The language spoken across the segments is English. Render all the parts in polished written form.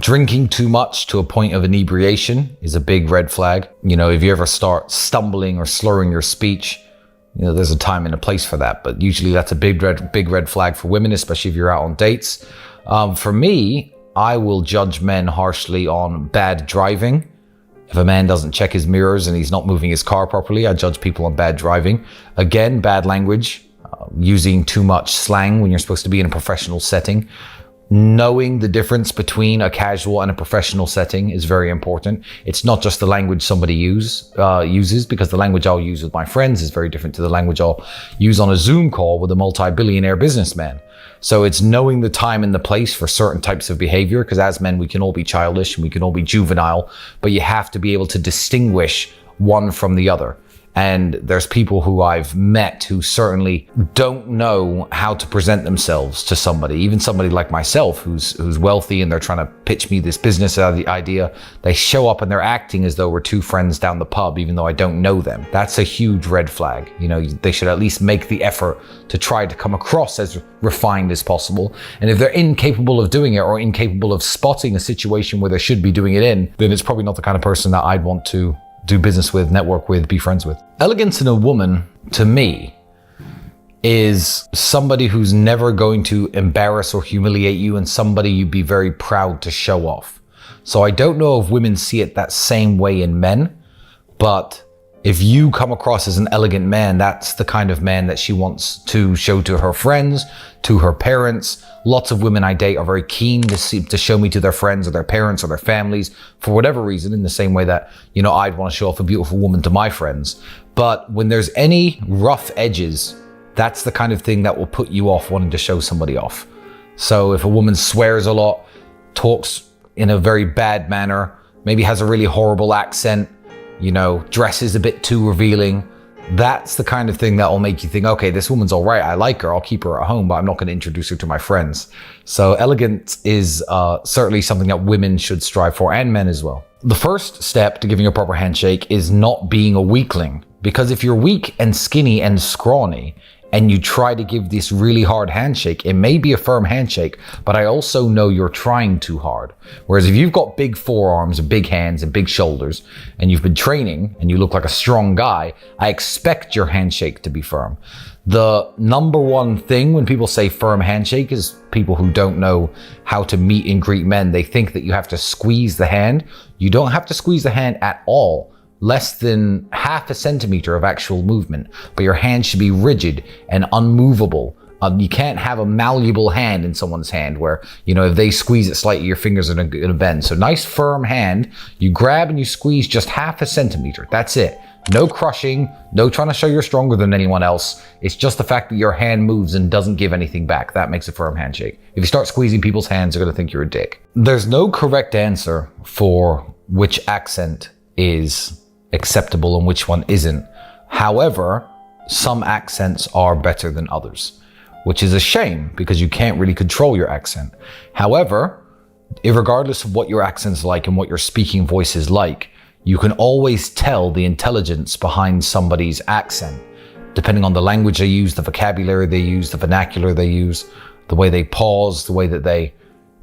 Drinking too much to a point of inebriation is a big red flag. If you ever start stumbling or slurring your speech, there's a time and a place for that. But usually that's a big red flag for women, especially if you're out on dates. For me, I will judge men harshly on bad driving. If a man doesn't check his mirrors and he's not moving his car properly, I judge people on bad driving. Again, bad language, using too much slang when you're supposed to be in a professional setting. Knowing the difference between a casual and a professional setting is very important. It's not just the language somebody uses, because the language I'll use with my friends is very different to the language I'll use on a Zoom call with a multi-billionaire businessman. So it's knowing the time and the place for certain types of behavior, because as men, we can all be childish and we can all be juvenile, but you have to be able to distinguish one from the other. And there's people who I've met who certainly don't know how to present themselves to somebody, even somebody like myself who's wealthy and they're trying to pitch me this business idea. They show up and they're acting as though we're two friends down the pub, even though I don't know them. That's a huge red flag. They should at least make the effort to try to come across as refined as possible. And if they're incapable of doing it or incapable of spotting a situation where they should be doing it in, then it's probably not the kind of person that I'd want to do business with, network with, be friends with. Elegance in a woman, to me, is somebody who's never going to embarrass or humiliate you, and somebody you'd be very proud to show off. So I don't know if women see it that same way in men, but if you come across as an elegant man, that's the kind of man that she wants to show to her friends, to her parents. Lots of women I date are very keen to show me to their friends or their parents or their families for whatever reason, in the same way that, I'd want to show off a beautiful woman to my friends. But when there's any rough edges, that's the kind of thing that will put you off wanting to show somebody off. So if a woman swears a lot, talks in a very bad manner, maybe has a really horrible accent, dresses a bit too revealing, that's the kind of thing that will make you think, okay, this woman's all right. I like her. I'll keep her at home, but I'm not going to introduce her to my friends. So elegance is certainly something that women should strive for, and men as well. The first step to giving a proper handshake is not being a weakling. Because if you're weak and skinny and scrawny, and you try to give this really hard handshake, it may be a firm handshake, but I also know you're trying too hard. Whereas if you've got big forearms and big hands and big shoulders, and you've been training and you look like a strong guy, I expect your handshake to be firm. The number one thing when people say firm handshake is people who don't know how to meet and greet men. They think that you have to squeeze the hand. You don't have to squeeze the hand at all. Less than half a centimeter of actual movement, but your hand should be rigid and unmovable. You can't have a malleable hand in someone's hand where, if they squeeze it slightly, your fingers are going to bend. So nice firm hand, you grab and you squeeze just half a centimeter. That's it. No crushing, no trying to show you're stronger than anyone else. It's just the fact that your hand moves and doesn't give anything back. That makes a firm handshake. If you start squeezing people's hands, they're going to think you're a dick. There's no correct answer for which accent is acceptable and which one isn't. However, some accents are better than others, which is a shame because you can't really control your accent. However, regardless of what your accent's like and what your speaking voice is like, you can always tell the intelligence behind somebody's accent, depending on the language they use, the vocabulary they use, the vernacular they use, the way they pause, the way that they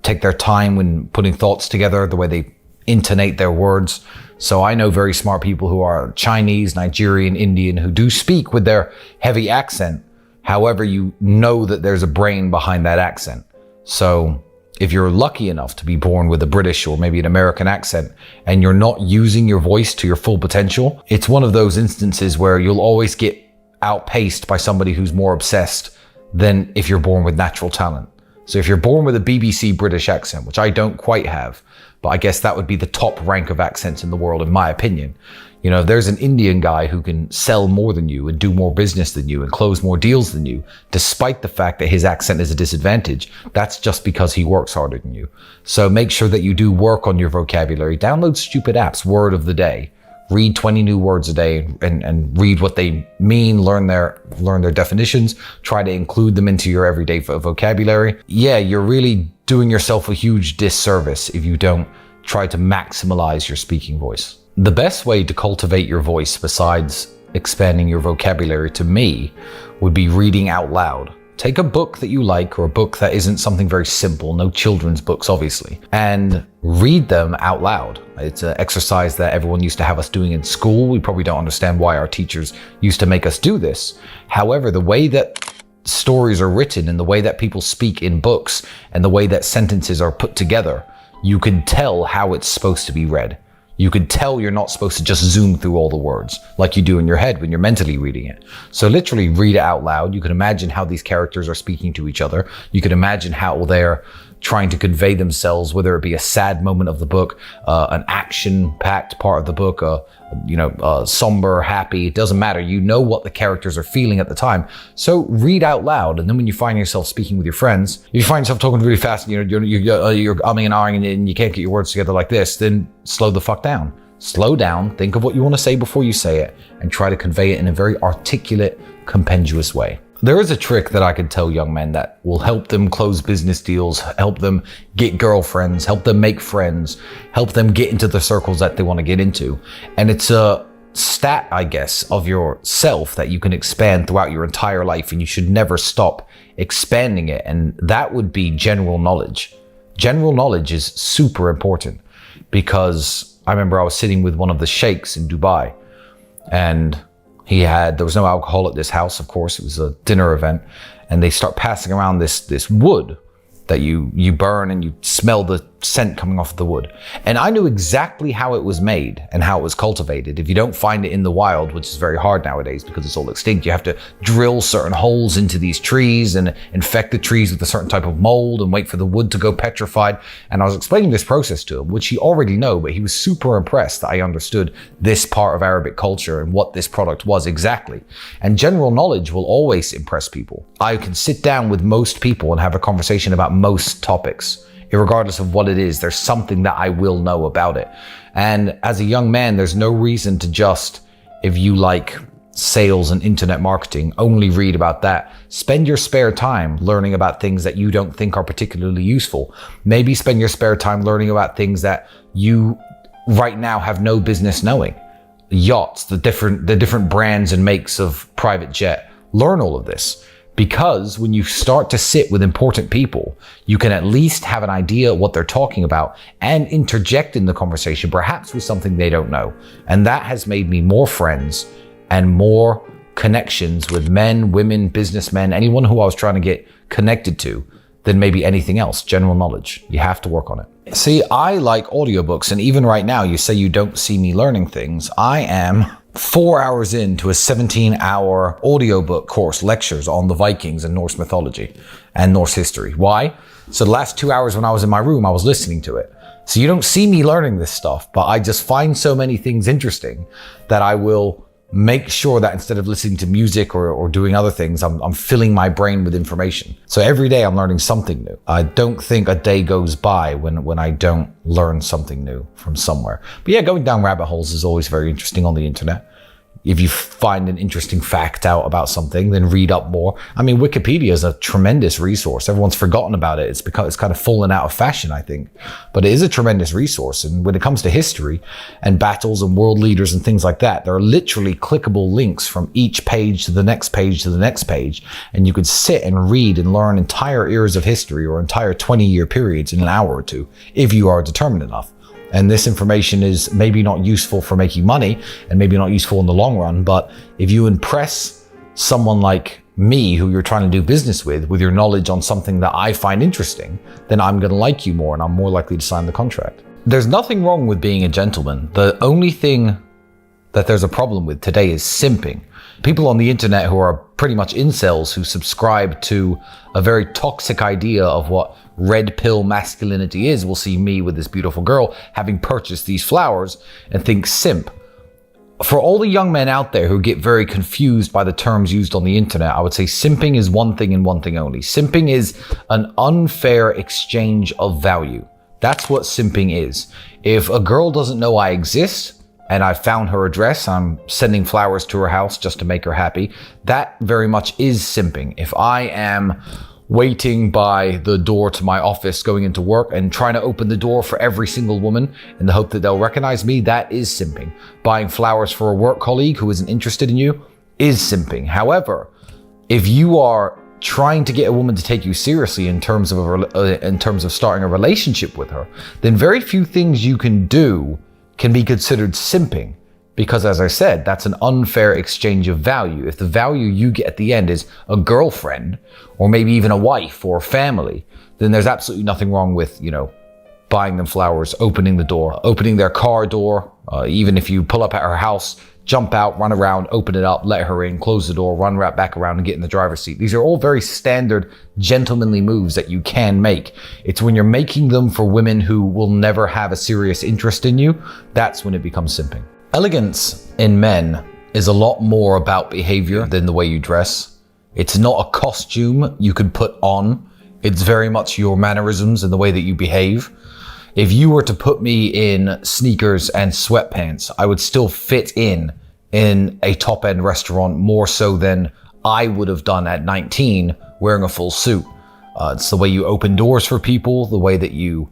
take their time when putting thoughts together, the way they intonate their words. So I know very smart people who are Chinese, Nigerian, Indian, who do speak with their heavy accent. However, you know that there's a brain behind that accent. So if you're lucky enough to be born with a British or maybe an American accent and you're not using your voice to your full potential, it's one of those instances where you'll always get outpaced by somebody who's more obsessed than if you're born with natural talent. So if you're born with a BBC British accent, which I don't quite have, but I guess that would be the top rank of accents in the world, in my opinion. If there's an Indian guy who can sell more than you and do more business than you and close more deals than you, despite the fact that his accent is a disadvantage, that's just because he works harder than you. So make sure that you do work on your vocabulary. Download stupid apps, word of the day. Read 20 new words a day and read what they mean, learn their definitions, try to include them into your everyday vocabulary. Yeah, you're really doing yourself a huge disservice if you don't try to maximize your speaking voice. The best way to cultivate your voice, besides expanding your vocabulary, to me, would be reading out loud Take a book that you like, or a book that isn't something very simple, no children's books obviously, and read them out loud. It's an exercise that everyone used to have us doing in school. We probably don't understand why our teachers used to make us do this. However, the way that stories are written and the way that people speak in books and the way that sentences are put together, you can tell how it's supposed to be read. You can tell you're not supposed to just zoom through all the words like you do in your head when you're mentally reading it. So literally read it out loud. You can imagine how these characters are speaking to each other. You can imagine how they're trying to convey themselves, whether it be a sad moment of the book, an action-packed part of the book, somber, happy, it doesn't matter. You know what the characters are feeling at the time. So read out loud. And then when you find yourself speaking with your friends, if you find yourself talking really fast and you're umming and ahhing and you can't get your words together like this, then slow the fuck down. Slow down, think of what you want to say before you say it, and try to convey it in a very articulate, compendious way. There is a trick that I could tell young men that will help them close business deals, help them get girlfriends, help them make friends, help them get into the circles that they want to get into. And it's a stat, I guess, of yourself that you can expand throughout your entire life, and you should never stop expanding it. And that would be general knowledge. General knowledge is super important, because I remember I was sitting with one of the sheikhs in Dubai, and there was no alcohol at this house, of course, it was a dinner event, and they start passing around this wood that you burn, and you smell the scent coming off the wood. And I knew exactly how it was made and how it was cultivated. If you don't find it in the wild, which is very hard nowadays because it's all extinct, you have to drill certain holes into these trees and infect the trees with a certain type of mold and wait for the wood to go petrified. And I was explaining this process to him, which he already knew, but he was super impressed that I understood this part of Arabic culture and what this product was exactly. And general knowledge will always impress people. I can sit down with most people and have a conversation about most topics. Regardless of what it is, there's something that I will know about it. And as a young man, there's no reason to just, if you like sales and internet marketing, only read about that. Spend your spare time learning about things that you don't think are particularly useful. Maybe spend your spare time learning about things that you right now have no business knowing. Yachts, the different brands and makes of private jet. Learn all of this. Because when you start to sit with important people, you can at least have an idea what they're talking about and interject in the conversation, perhaps with something they don't know. And that has made me more friends and more connections with men, women, businessmen, anyone who I was trying to get connected to than maybe anything else. General knowledge. You have to work on it. See, I like audiobooks, and even right now, you say you don't see me learning things. I am 4 hours into a 17-hour audiobook course, lectures on the Vikings and Norse mythology and Norse history. Why? So the last 2 hours when I was in my room, I was listening to it. So you don't see me learning this stuff, but I just find so many things interesting that I will make sure that instead of listening to music or doing other things, I'm filling my brain with information. So every day I'm learning something new. I don't think a day goes by when I don't learn something new from somewhere. But yeah, going down rabbit holes is always very interesting on the internet. If you find an interesting fact out about something, then read up more. I mean, Wikipedia is a tremendous resource. Everyone's forgotten about it. It's kind of fallen out of fashion, I think. But it is a tremendous resource. And when it comes to history and battles and world leaders and things like that, there are literally clickable links from each page to the next page to the next page. And you could sit and read and learn entire eras of history or entire 20-year periods in an hour or two, if you are determined enough. And this information is maybe not useful for making money and maybe not useful in the long run, but if you impress someone like me who you're trying to do business with your knowledge on something that I find interesting, then I'm going to like you more and I'm more likely to sign the contract. There's nothing wrong with being a gentleman. The only thing that there's a problem with today is simping. People on the internet who are pretty much incels who subscribe to a very toxic idea of what red pill masculinity is will see me with this beautiful girl having purchased these flowers and think simp. For all the young men out there who get very confused by the terms used on the internet, I would say simping is one thing and one thing only. Simping is an unfair exchange of value. That's what simping is. If a girl doesn't know I exist, and I found her address, I'm sending flowers to her house just to make her happy, that very much is simping. If I am waiting by the door to my office going into work and trying to open the door for every single woman in the hope that they'll recognize me, that is simping. Buying flowers for a work colleague who isn't interested in you is simping. However, if you are trying to get a woman to take you seriously in terms of starting a relationship with her, then very few things you can do can be considered simping. Because as I said, that's an unfair exchange of value. If the value you get at the end is a girlfriend, or maybe even a wife or a family, then there's absolutely nothing wrong with, buying them flowers, opening the door, opening their car door. Even if you pull up at her house, jump out, run around, open it up, let her in, close the door, run right back around and get in the driver's seat. These are all very standard gentlemanly moves that you can make. It's when you're making them for women who will never have a serious interest in you, that's when it becomes simping. Elegance in men is a lot more about behavior than the way you dress. It's not a costume you could put on. It's very much your mannerisms and the way that you behave. If you were to put me in sneakers and sweatpants, I would still fit in a top-end restaurant more so than I would have done at 19 wearing a full suit. It's the way you open doors for people, the way that you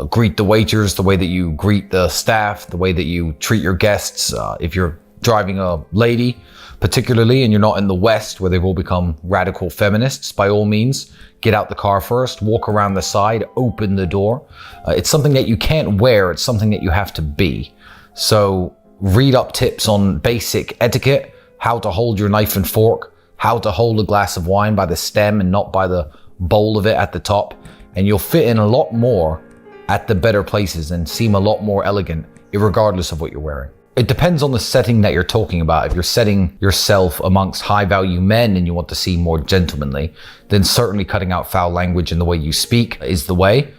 greet the waiters, the way that you greet the staff, the way that you treat your guests. If you're driving a lady, particularly, and you're not in the West where they've all become radical feminists, by all means, get out the car first, walk around the side, open the door. It's something that you can't wear. It's something that you have to be. So read up tips on basic etiquette, how to hold your knife and fork, how to hold a glass of wine by the stem and not by the bowl of it at the top. And you'll fit in a lot more at the better places and seem a lot more elegant, regardless of what you're wearing. It depends on the setting that you're talking about. If you're setting yourself amongst high-value men and you want to seem more gentlemanly, then certainly cutting out foul language in the way you speak is the way.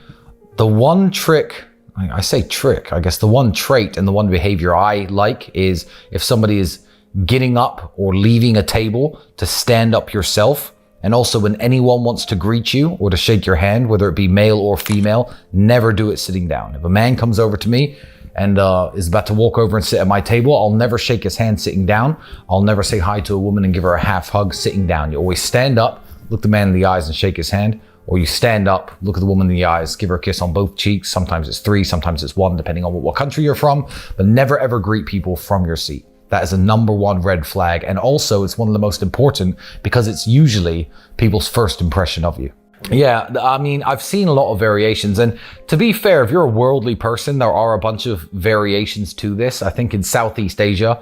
The one trick, I say trick, I guess the one trait and the one behavior I like is if somebody is getting up or leaving a table, to stand up yourself. And also when anyone wants to greet you or to shake your hand, whether it be male or female, never do it sitting down. If a man comes over to me and is about to walk over and sit at my table, I'll never shake his hand sitting down. I'll never say hi to a woman and give her a half hug sitting down. You always stand up, look the man in the eyes and shake his hand, or you stand up, look at the woman in the eyes, give her a kiss on both cheeks. Sometimes it's 3, sometimes it's 1, depending on what country you're from, but never ever greet people from your seat. That is a #1 red flag. And also it's one of the most important because it's usually people's first impression of you. Yeah, I mean, I've seen a lot of variations. And to be fair, if you're a worldly person, there are a bunch of variations to this. I think in Southeast Asia,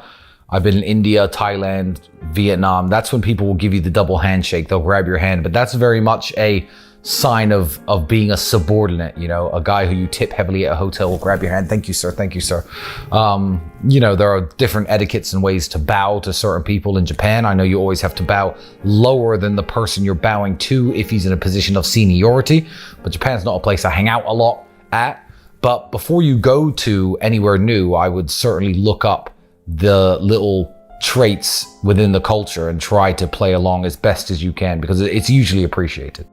I've been in India, Thailand, Vietnam. That's when people will give you the double handshake. They'll grab your hand, but that's very much a sign of being a subordinate, a guy who you tip heavily at a hotel will grab your hand. Thank you, sir. Thank you, sir. There are different etiquettes and ways to bow to certain people in Japan. I know you always have to bow lower than the person you're bowing to if he's in a position of seniority, but Japan's not a place I hang out a lot at. But before you go to anywhere new, I would certainly look up the little traits within the culture and try to play along as best as you can because it's usually appreciated.